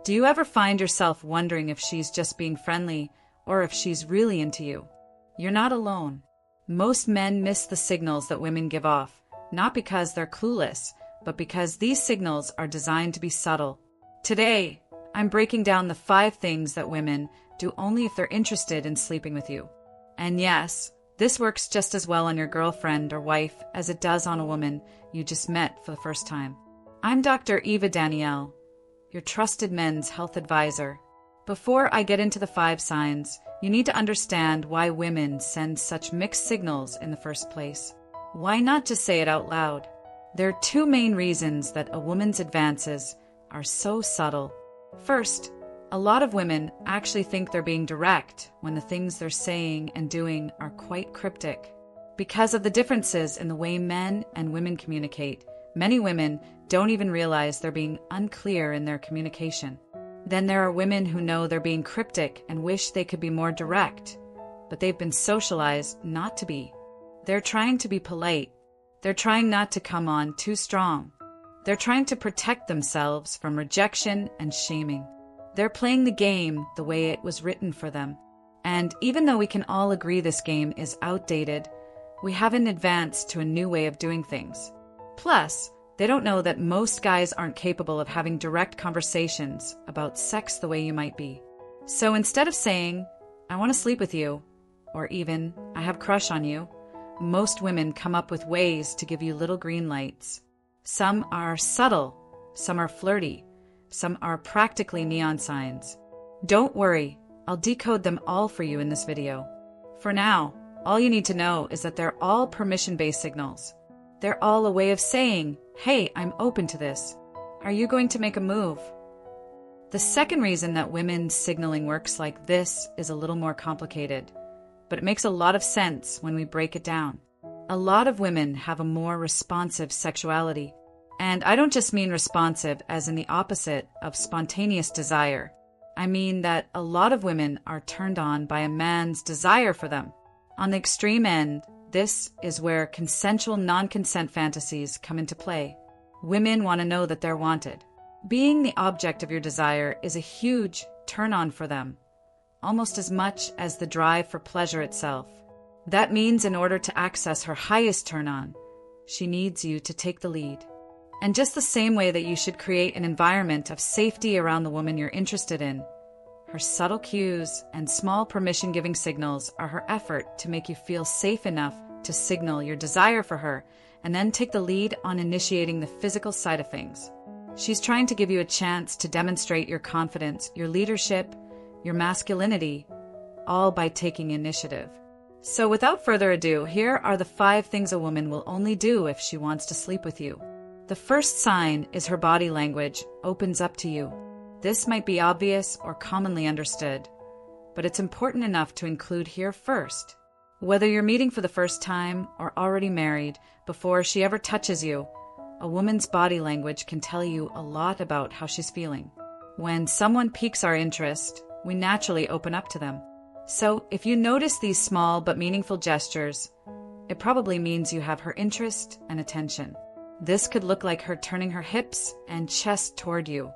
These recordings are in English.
Do you ever find yourself wondering if she's just being friendly or if she's really into you? You're not alone. Most men miss the signals that women give off, not because they're clueless, but because these signals are designed to be subtle. Today, I'm breaking down the 5 things that women do only if they're interested in sleeping with you. And yes, this works just as well on your girlfriend or wife as it does on a woman you just met for the first time. I'm Dr. Eva Danial, your trusted men's health advisor. Before I get into the 5 signs, you need to understand why women send such mixed signals in the first place. Why not just say it out loud? There are 2 main reasons that a woman's advances are so subtle. First, a lot of women actually think they're being direct when the things they're saying and doing are quite cryptic. Because of the differences in the way men and women communicate, many women don't even realize they're being unclear in their communication. Then there are women who know they're being cryptic and wish they could be more direct, but they've been socialized not to be. They're trying to be polite. They're trying not to come on too strong. They're trying to protect themselves from rejection and shaming. They're playing the game the way it was written for them. And even though we can all agree this game is outdated, we haven't advanced to a new way of doing things. Plus, they don't know that most guys aren't capable of having direct conversations about sex the way you might be. So instead of saying, "I want to sleep with you," or even, "I have a crush on you," most women come up with ways to give you little green lights. Some are subtle, some are flirty, some are practically neon signs. Don't worry, I'll decode them all for you in this video. For now, all you need to know is that they're all permission-based signals. They're all a way of saying, "Hey, I'm open to this. Are you going to make a move?" The second reason that women's signaling works like this is a little more complicated, but it makes a lot of sense when we break it down. A lot of women have a more responsive sexuality. And I don't just mean responsive as in the opposite of spontaneous desire. I mean that a lot of women are turned on by a man's desire for them. On the extreme end, this is where consensual non-consent fantasies come into play. Women want to know that they're wanted. Being the object of your desire is a huge turn-on for them, almost as much as the drive for pleasure itself. That means in order to access her highest turn-on, she needs you to take the lead. And just the same way that you should create an environment of safety around the woman you're interested in, her subtle cues and small permission-giving signals are her effort to make you feel safe enough to signal your desire for her and then take the lead on initiating the physical side of things. She's trying to give you a chance to demonstrate your confidence, your leadership, your masculinity, all by taking initiative. So without further ado, here are the 5 things a woman will only do if she wants to sleep with you. The first sign is her body language opens up to you. This might be obvious or commonly understood, but it's important enough to include here first. Whether you're meeting for the first time or already married, before she ever touches you, a woman's body language can tell you a lot about how she's feeling. When someone piques our interest, we naturally open up to them. So if you notice these small but meaningful gestures, it probably means you have her interest and attention. This could look like her turning her hips and chest toward you,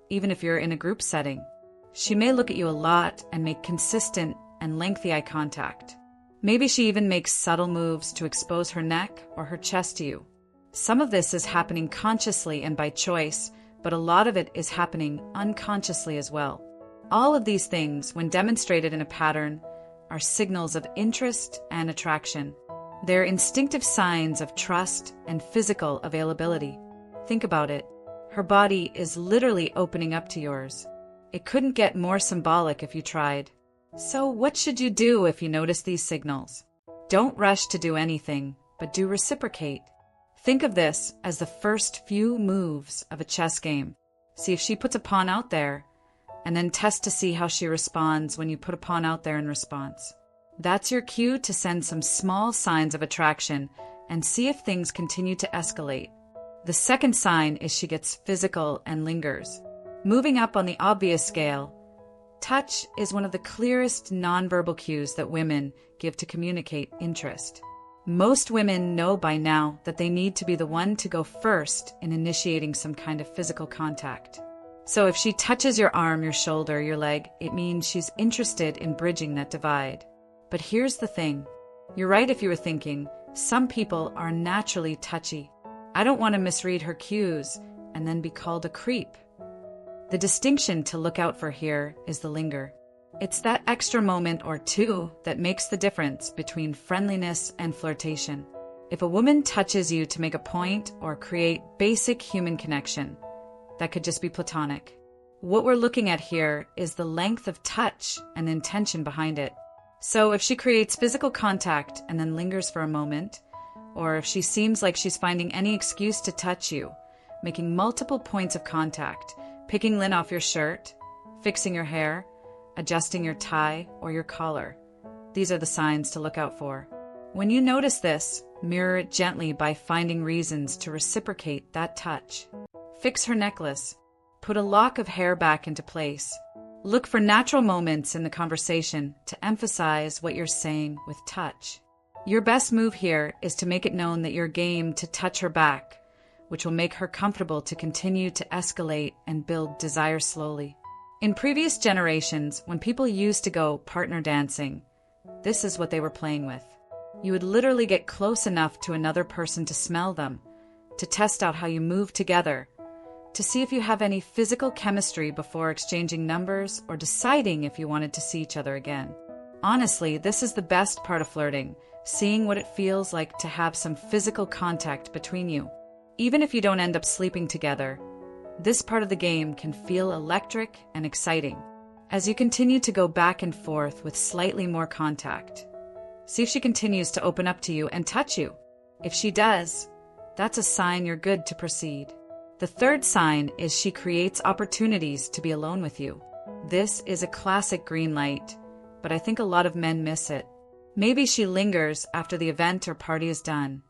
even if you're in a group setting. She may look at you a lot and make consistent and lengthy eye contact. Maybe she even makes subtle moves to expose her neck or her chest to you. Some of this is happening consciously and by choice, but a lot of it is happening unconsciously as well. All of these things, when demonstrated in a pattern, are signals of interest and attraction. They're instinctive signs of trust and physical availability. Think about it. Her body is literally opening up to yours. It couldn't get more symbolic if you tried. So what should you do if you notice these signals? Don't rush to do anything, but do reciprocate. Think of this as the first few moves of a chess game. See if she puts a pawn out there, and then test to see how she responds when you put a pawn out there in response. That's your cue to send some small signs of attraction and see if things continue to escalate. The second sign is she gets physical and lingers. Moving up on the obvious scale, touch is one of the clearest nonverbal cues that women give to communicate interest. Most women know by now that they need to be the one to go first in initiating some kind of physical contact. So if she touches your arm, your shoulder, your leg, it means she's interested in bridging that divide. But here's the thing. You're right if you were thinking, some people are naturally touchy. I don't want to misread her cues and then be called a creep. The distinction to look out for here is the linger. It's that extra moment or two that makes the difference between friendliness and flirtation. If a woman touches you to make a point or create basic human connection, that could just be platonic. What we're looking at here is the length of touch and intention behind it. So if she creates physical contact and then lingers for a moment, or if she seems like she's finding any excuse to touch you, making multiple points of contact, picking lint off your shirt, fixing your hair, adjusting your tie or your collar, these are the signs to look out for. When you notice this, mirror it gently by finding reasons to reciprocate that touch. Fix her necklace. Put a lock of hair back into place. Look for natural moments in the conversation to emphasize what you're saying with touch. Your best move here is to make it known that you're game to touch her back, which will make her comfortable to continue to escalate and build desire slowly. In previous generations, when people used to go partner dancing, this is what they were playing with. You would literally get close enough to another person to smell them, to test out how you move together, to see if you have any physical chemistry before exchanging numbers or deciding if you wanted to see each other again. Honestly, this is the best part of flirting, seeing what it feels like to have some physical contact between you. Even if you don't end up sleeping together, this part of the game can feel electric and exciting. As you continue to go back and forth with slightly more contact, see if she continues to open up to you and touch you. If she does, that's a sign you're good to proceed. The third sign is she creates opportunities to be alone with you. This is a classic green light, but I think a lot of men miss it. Maybe she lingers after the event or party is done,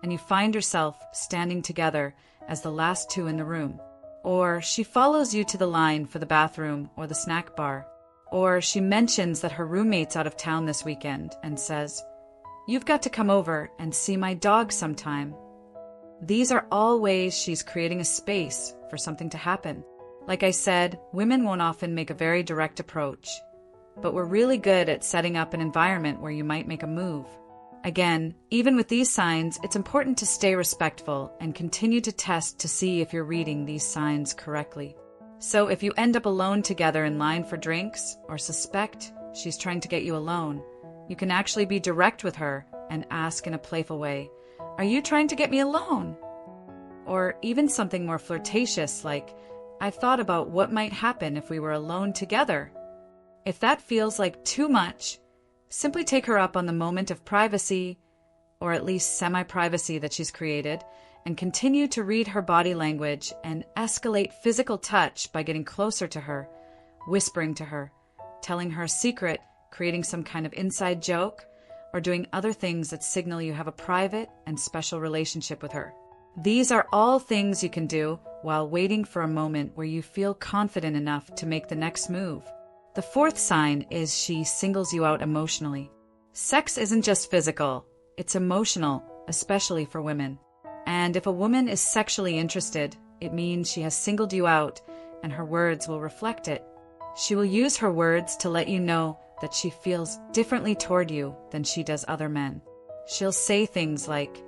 and you find yourself standing together as the last two in the room. Or she follows you to the line for the bathroom or the snack bar. Or she mentions that her roommate's out of town this weekend and says, "You've got to come over and see my dog sometime." These are all ways she's creating a space for something to happen. Like I said, women won't often make a very direct approach, but we're really good at setting up an environment where you might make a move. Again, even with these signs, it's important to stay respectful and continue to test to see if you're reading these signs correctly. So if you end up alone together in line for drinks or suspect she's trying to get you alone, you can actually be direct with her and ask in a playful way, "Are you trying to get me alone?" Or even something more flirtatious like, "I've thought about what might happen if we were alone together." If that feels like too much, simply take her up on the moment of privacy, or at least semi-privacy that she's created, and continue to read her body language and escalate physical touch by getting closer to her, whispering to her, telling her a secret, creating some kind of inside joke, or doing other things that signal you have a private and special relationship with her. These are all things you can do while waiting for a moment where you feel confident enough to make the next move. The fourth sign is she singles you out emotionally. Sex isn't just physical, it's emotional, especially for women. And if a woman is sexually interested, it means she has singled you out, and her words will reflect it. She will use her words to let you know that she feels differently toward you than she does other men. She'll say things like,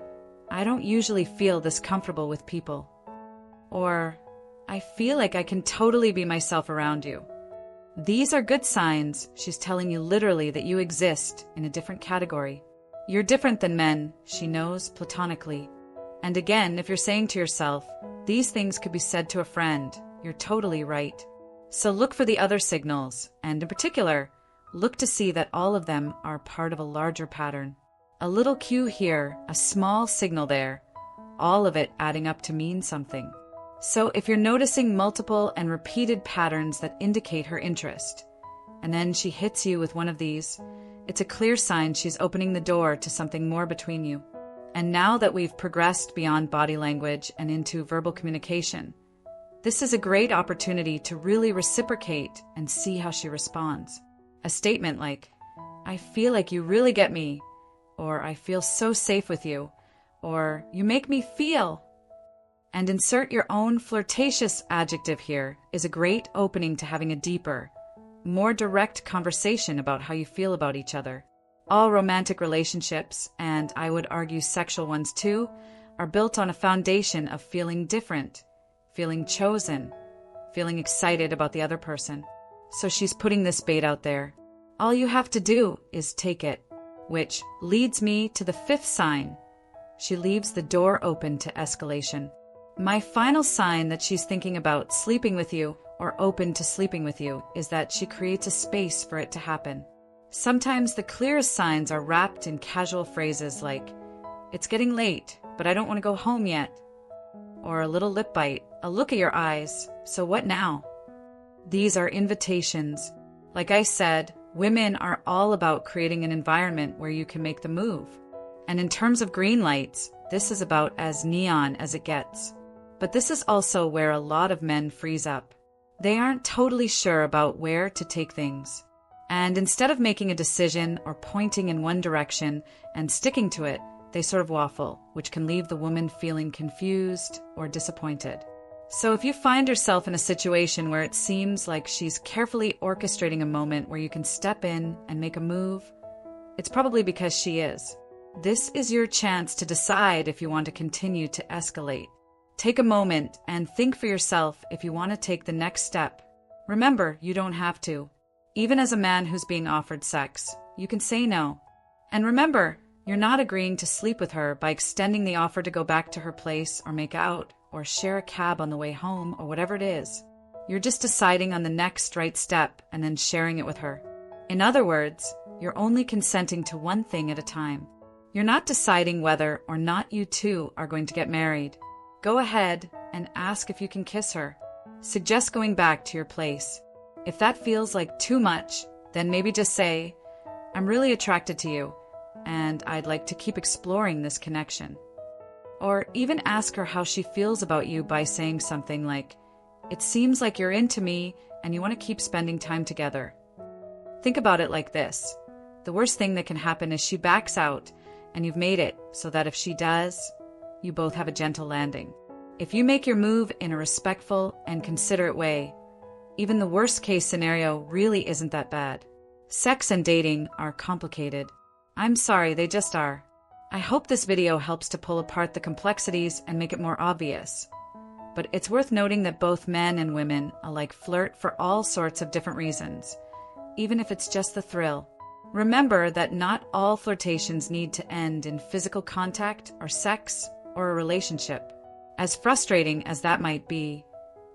"I don't usually feel this comfortable with people," or "I feel like I can totally be myself around you." These are good signs. She's telling you literally that you exist in a different category. You're different than men, she knows platonically. And again, if you're saying to yourself, "These things could be said to a friend," you're totally right. So look for the other signals, and in particular, look to see that all of them are part of a larger pattern. A little cue here, a small signal there, all of it adding up to mean something. So if you're noticing multiple and repeated patterns that indicate her interest, and then she hits you with one of these, it's a clear sign she's opening the door to something more between you. And now that we've progressed beyond body language and into verbal communication, this is a great opportunity to really reciprocate and see how she responds. A statement like, "I feel like you really get me," or "I feel so safe with you," or "You make me feel." And insert your own flirtatious adjective here is a great opening to having a deeper, more direct conversation about how you feel about each other. All romantic relationships, and I would argue sexual ones too, are built on a foundation of feeling different, feeling chosen, feeling excited about the other person. So she's putting this bait out there. All you have to do is take it, which leads me to the fifth sign. She leaves the door open to escalation. My final sign that she's thinking about sleeping with you or open to sleeping with you is that she creates a space for it to happen. Sometimes the clearest signs are wrapped in casual phrases like, "It's getting late, but I don't want to go home yet." Or a little lip bite, "A look at your eyes, so what now?" These are invitations. Like I said, women are all about creating an environment where you can make the move. And in terms of green lights, this is about as neon as it gets. But this is also where a lot of men freeze up. They aren't totally sure about where to take things. And instead of making a decision or pointing in one direction and sticking to it, they sort of waffle, which can leave the woman feeling confused or disappointed. So if you find yourself in a situation where it seems like she's carefully orchestrating a moment where you can step in and make a move, it's probably because she is. This is your chance to decide if you want to continue to escalate. Take a moment and think for yourself if you want to take the next step. Remember, you don't have to. Even as a man who's being offered sex, you can say no. And remember, you're not agreeing to sleep with her by extending the offer to go back to her place or make out or share a cab on the way home or whatever it is. You're just deciding on the next right step and then sharing it with her. In other words, you're only consenting to one thing at a time. You're not deciding whether or not you two are going to get married. Go ahead and ask if you can kiss her. Suggest going back to your place. If that feels like too much, then maybe just say, "I'm really attracted to you, and I'd like to keep exploring this connection." Or even ask her how she feels about you by saying something like, "It seems like you're into me and you want to keep spending time together." Think about it like this. The worst thing that can happen is she backs out and you've made it so that if she does, you both have a gentle landing. If you make your move in a respectful and considerate way, even the worst case scenario really isn't that bad. Sex and dating are complicated. I'm sorry, they just are. I hope this video helps to pull apart the complexities and make it more obvious. But it's worth noting that both men and women alike flirt for all sorts of different reasons, even if it's just the thrill. Remember that not all flirtations need to end in physical contact or sex or a relationship. As frustrating as that might be,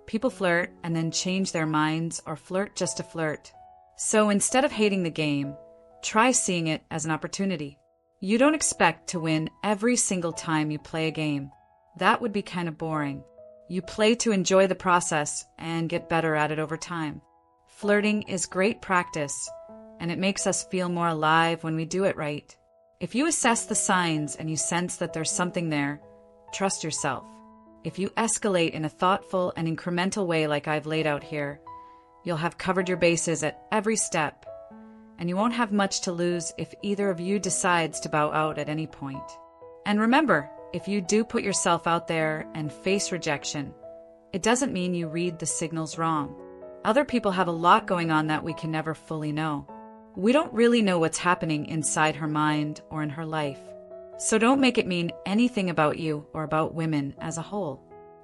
people flirt and then change their minds or flirt just to flirt. So instead of hating the game, try seeing it as an opportunity. You don't expect to win every single time you play a game. That would be kind of boring. You play to enjoy the process and get better at it over time. Flirting is great practice, and it makes us feel more alive when we do it right. If you assess the signs and you sense that there's something there, trust yourself. If you escalate in a thoughtful and incremental way like I've laid out here, you'll have covered your bases at every step, and you won't have much to lose if either of you decides to bow out at any point. And remember, if you do put yourself out there and face rejection, it doesn't mean you read the signals wrong. Other people have a lot going on that we can never fully know. We don't really know what's happening inside her mind or in her life. So don't make it mean anything about you or about women as a whole.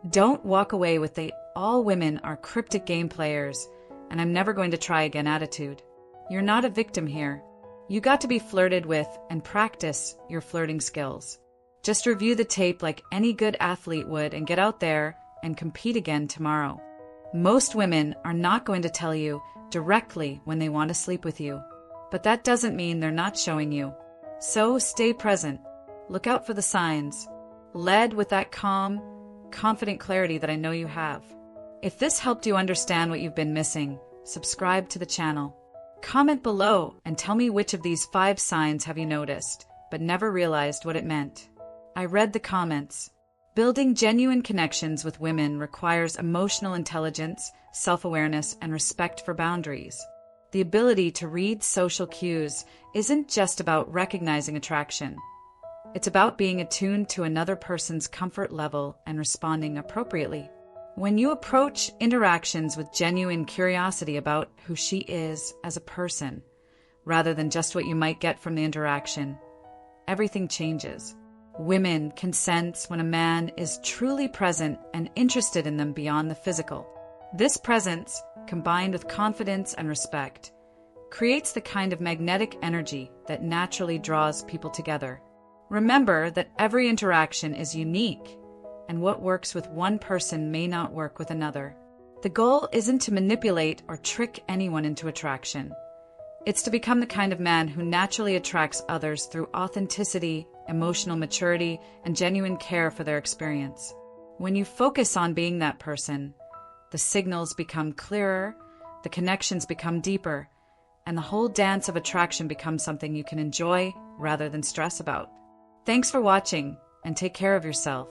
Don't walk away with the "all women are cryptic game players and I'm never going to try again" attitude. You're not a victim here. You got to be flirted with and practice your flirting skills. Just review the tape like any good athlete would and get out there and compete again tomorrow. Most women are not going to tell you directly when they want to sleep with you, but that doesn't mean they're not showing you. So stay present. Look out for the signs. Lead with that calm, confident clarity that I know you have. If this helped you understand what you've been missing, subscribe to the channel. Comment below and tell me which of these 5 signs have you noticed, but never realized what it meant. I read the comments. Building genuine connections with women requires emotional intelligence, self-awareness, and respect for boundaries. The ability to read social cues isn't just about recognizing attraction. It's about being attuned to another person's comfort level and responding appropriately. When you approach interactions with genuine curiosity about who she is as a person, rather than just what you might get from the interaction, everything changes. Women can sense when a man is truly present and interested in them beyond the physical. This presence, combined with confidence and respect, creates the kind of magnetic energy that naturally draws people together. Remember that every interaction is unique, and what works with one person may not work with another. The goal isn't to manipulate or trick anyone into attraction. It's to become the kind of man who naturally attracts others through authenticity, emotional maturity, and genuine care for their experience. When you focus on being that person, the signals become clearer, the connections become deeper, and the whole dance of attraction becomes something you can enjoy rather than stress about. Thanks for watching, and take care of yourself.